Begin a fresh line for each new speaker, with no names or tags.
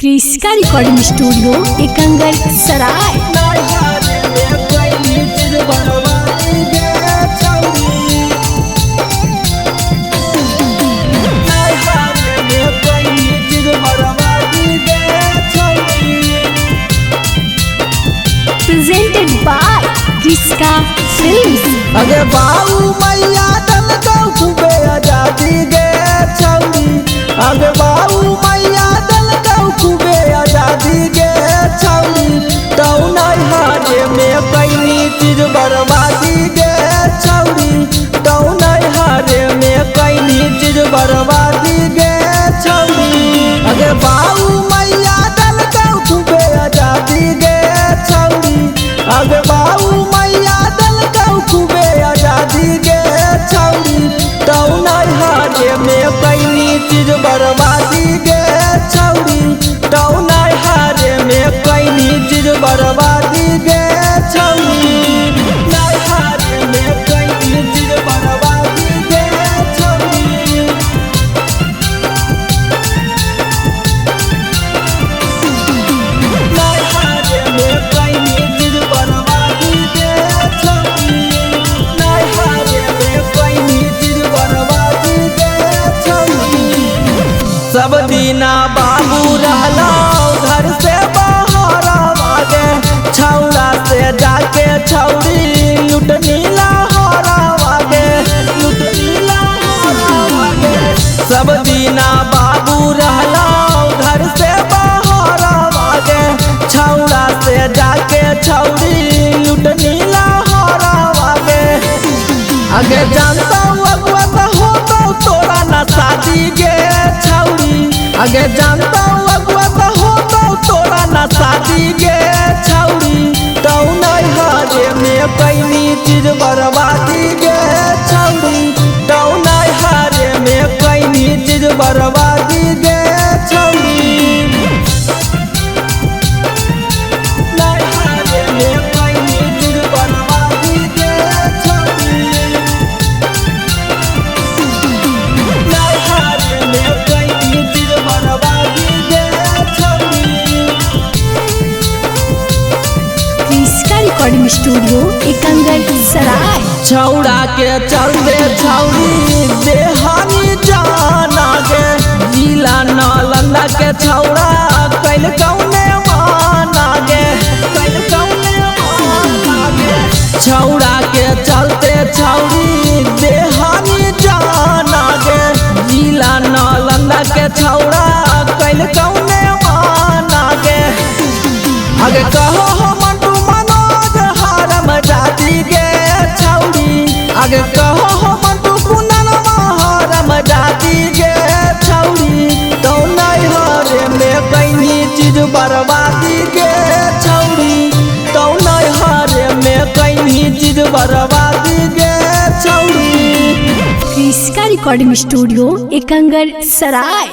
क्रिस्का recording studio Ekangar Sarai. Presented by Kriska films.
अगे बाऊ मैया दल गौ खूबे आजादी गे छौरी। अगे बाऊ मैया दल गौ खूबे आजादी गे छौरी। तौ नहीं हारे में कैनी चीज बर्बादी गे छौरी। तौ नहीं हारे में कैनी चीज बर्बादी गे छौरी। अगे बाऊ मैया दल गौ खूबे आजादी गे छौरी। अगे बाऊ मैया दल गौ खूबे आजादी गे छौरी। तौ नहीं हारे में कैनी चीज बर्बादी गे छौरी। तौ नहीं हारे में कैनी चीज बर्बादी गे छौरी। नहीं हारे में कैनी चीज बर्बादी गे छौरी। नहीं हारे में कैनी चीज बर्बादी गे छौरी। नहीं हारे में कैनी चीज बर्बादी गे छौरी। सब दिना बाबू रहला घर से बाहर आगे। छौड़ा से जाके छौरी लुट नीला हरावागे। लुट नीला हरावागे। सब दिना बाबू रहला घर से बाहर आगे। छौड़ा से जाके छौरी लुट नीला हरावागे। आगे जानता अगुआ हो तो तोरा ना शादी गे छौरी। आगे जानता अगुआ हो तो तोरा ना शादी गे छौरी। तौ नहीं हारे में कैनी चीज बर्बादी गे छौरी। तौ नहीं हारे में कैनी चीज बर्बादी गे छौरी। नहीं हारे में कैनी चीज बर्बादी गे छौरी। नहीं हारे में कैनी चीज बर्बादी गे छौरी।
क्रिस्का रिकॉर्डिंग स्टूडियो एकंगर सराय।
छौड़ा के चलते छौरी देहानी जाना गे। जिला नालंदा के छौड़ा कैल कौने माना गे। कैल कौने माना गे। छौड़ा के चलते छौरी देहानी जाना गे। जिला नालंदा के छौड़ा कैल कौने माना गे। आगे कहो मंटू मनोज हारम जाती गे छौरी। आगे कहो मंटू कुंदन हारम जाती गे छौरी। तौ नहीं हारे में कैनी चीज बर्बादी गे छौरी। तौ नहीं हारे में कैनी चीज बर्बादी गे छौरी।
क्रिस्का रिकॉर्डिंग स्टूडियो एकंगर सराय।